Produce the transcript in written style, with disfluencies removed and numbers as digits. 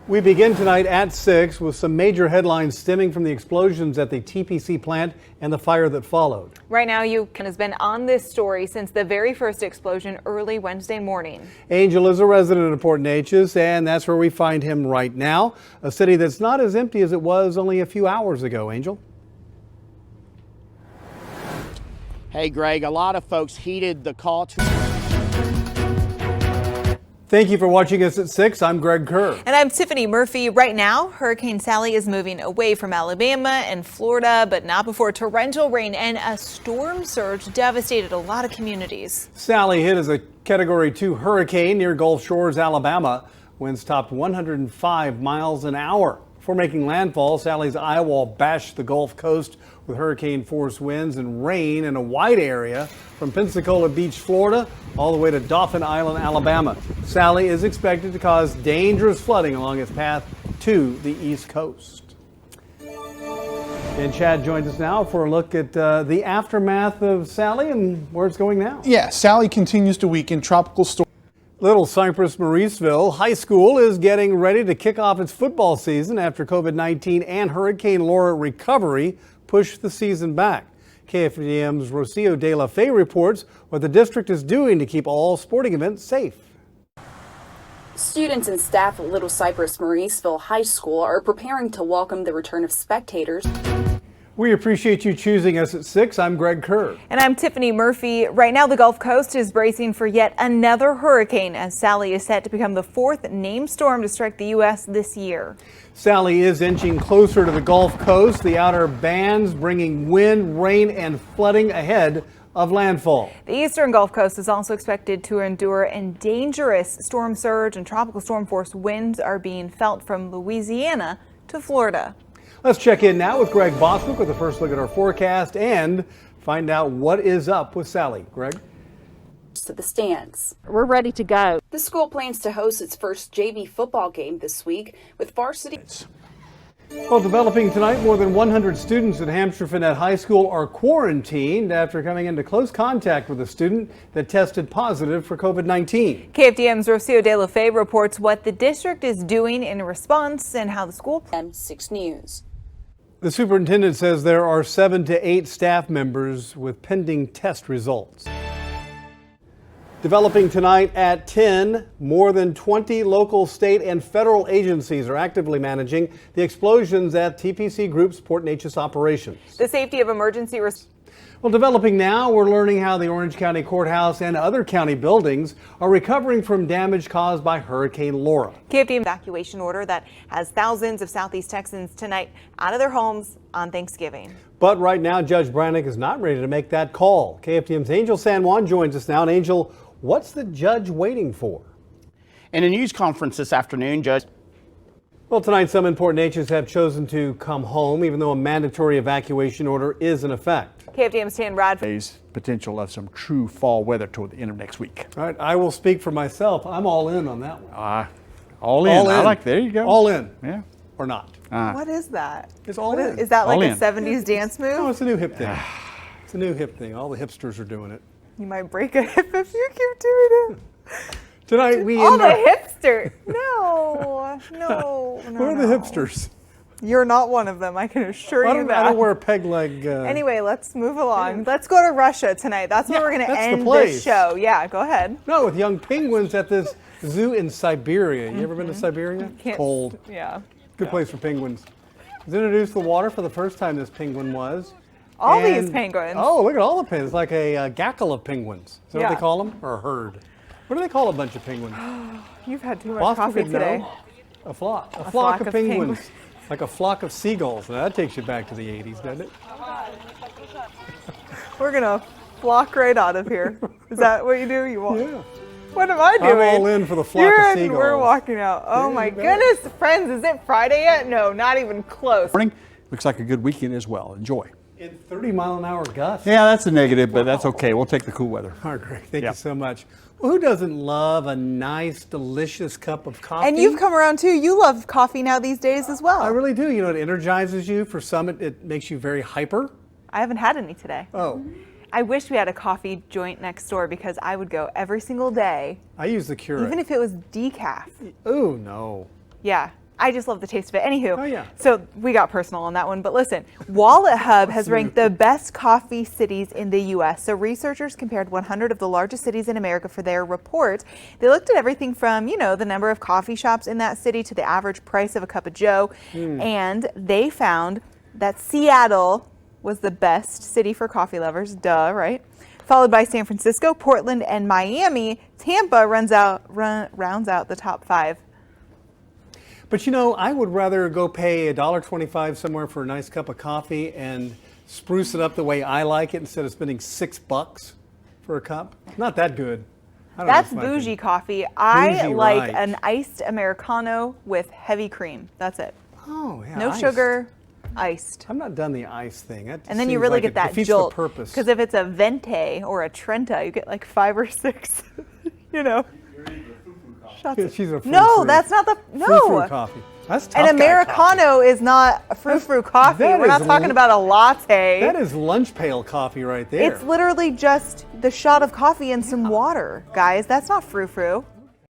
We begin tonight at 6 with some major headlines stemming from the explosions at the TPC plant and the fire that followed. Right now, UConn has been on this story since the very first explosion early Wednesday morning. Angel is a resident of Port Neches, and that's where we find him right now, a city that's not as empty as it was only a few hours ago. Angel? Hey, Greg, a lot of folks heeded the call to... Thank you for watching us at 6. I'm Greg Kerr. And I'm Tiffany Murphy. Right now, Hurricane Sally is moving away from Alabama and Florida, but not before torrential rain and a storm surge devastated a lot of communities. Sally hit as a Category 2 hurricane near Gulf Shores, Alabama. Winds topped 105 miles an hour. Before making landfall, Sally's eye wall bashed the Gulf Coast with hurricane-force winds and rain in a wide area from Pensacola Beach, Florida, all the way to Dauphin Island, Alabama. Sally is expected to cause dangerous flooding along its path to the East Coast. And Chad joins us now for a look at the aftermath of Sally and where it's going now. Yeah, Sally continues to weaken. Tropical storm. Little Cypress Mauriceville High School is getting ready to kick off its football season after COVID-19 and Hurricane Laura recovery pushed the season back. KFDM's Rocio De La Fe reports what the district is doing to keep all sporting events safe. Students and staff at Little Cypress Mauriceville High School are preparing to welcome the return of spectators. We appreciate you choosing us at 6. I'm Greg Kerr. And I'm Tiffany Murphy. Right now, the Gulf Coast is bracing for yet another hurricane as Sally is set to become the 4th named storm to strike the U.S. this year. Sally is inching closer to the Gulf Coast. The outer bands bringing wind, rain, and flooding ahead of landfall. The eastern Gulf Coast is also expected to endure a dangerous storm surge, and tropical storm force winds are being felt from Louisiana to Florida. Let's check in now with Greg Boswick with a first look at our forecast and find out what is up with Sally. Greg? To the stands. We're ready to go. The school plans to host its first JV football game this week with varsity. Well, developing tonight, more than 100 students at Hampshire Finette High School are quarantined after coming into close contact with a student that tested positive for COVID-19. KFDM's Rocio De La Fe reports what the district is doing in response and how the school. M6 News. The superintendent says there are 7 to 8 staff members with pending test results. Developing tonight at 10, more than 20 local, state, and federal agencies are actively managing the explosions at TPC Group's Port Neches operations. The safety of emergency response. Well, developing now, we're learning how the Orange County Courthouse and other county buildings are recovering from damage caused by Hurricane Laura. KFDM evacuation order that has thousands of Southeast Texans tonight out of their homes on Thanksgiving. But right now, Judge Brannick is not ready to make that call. KFDM's Angel San Juan joins us now. And Angel, what's the judge waiting for? In a news conference this afternoon, Judge... Well, tonight some in Port Neches have chosen to come home, even though a mandatory evacuation order is in effect. KFDM's Tan Radford. Potential of some true fall weather toward the end of next week. All right, I will speak for myself. I'm all in on that one. All in. I like, there you go. All in. Yeah. Or not. What is that? It's all in. Is that like All a in. 70s dance move? No, it's a new hip thing. It's a new hip thing. All the hipsters are doing it. You might break a hip if you keep doing it. Tonight we All end the our... hipsters. No. What are the hipsters? You're not one of them, I can assure you that. I don't wear a peg leg. Anyway, let's move along. Let's go to Russia tonight. That's where we're going to end this show. Yeah, go ahead. No, with young penguins at this zoo in Siberia. You ever been to Siberia? Cold. Yeah. Good place for penguins. Was introduced to the water for the first time, this penguin was. All these penguins. Oh, look at all the penguins. It's like a gaggle of penguins. Is that what Yeah. they call them? Or a herd? What do they call a bunch of penguins? You've had too much Boston coffee would know. today. A flock. A flock of penguins. Like a flock of seagulls. Now that takes you back to the 80s, doesn't it? We're going to flock right out of here. Is that what you do? You walk? Yeah. What am I doing? I'm all in for the flock of seagulls. We're walking out. Oh my goodness, friends, is it Friday yet? No, not even close. Morning. Looks like a good weekend as well. Enjoy. In 30-mile-an-hour gusts. Yeah, that's a negative, but that's okay. We'll take the cool weather. All right, Greg, thank you so much. Well, who doesn't love a nice, delicious cup of coffee? And you've come around too. You love coffee now these days as well. I really do. You know, it energizes you. For some, it makes you very hyper. I haven't had any today. Oh. I wish we had a coffee joint next door because I would go every single day. I use the Keurig. Even if it was decaf. Oh, no. Yeah. I just love the taste of it. Anywho, Oh, yeah. so we got personal on that one. But listen, Wallet Hub has ranked the best coffee cities in the U.S. So researchers compared 100 of the largest cities in America for their report. They looked at everything from, the number of coffee shops in that city to the average price of a cup of joe. And they found that Seattle was the best city for coffee lovers. Duh, right? Followed by San Francisco, Portland, and Miami. Tampa rounds out the top 5. But I would rather go pay $1.25 somewhere for a nice cup of coffee and spruce it up the way I like it instead of spending $6 for a cup. Not that good. I don't know, That's it's my bougie opinion. coffee. I Bougie, like right. an iced Americano with heavy cream. That's it. Oh, yeah. No iced. sugar, iced. I'm not done the ice thing. That And then you seems really like get it that defeats jolt. the purpose. Because if it's a Venti or a Trenta, you get like 5 or 6, shots. Yeah, she's a frou-frou. No, that's not the, Frou-frou no. coffee. That's tough An guy Americano is not a frou-frou coffee. that We're not is talking about a latte. That is lunch pail coffee right there. It's literally just the shot of coffee and some water, guys. That's not frou-frou.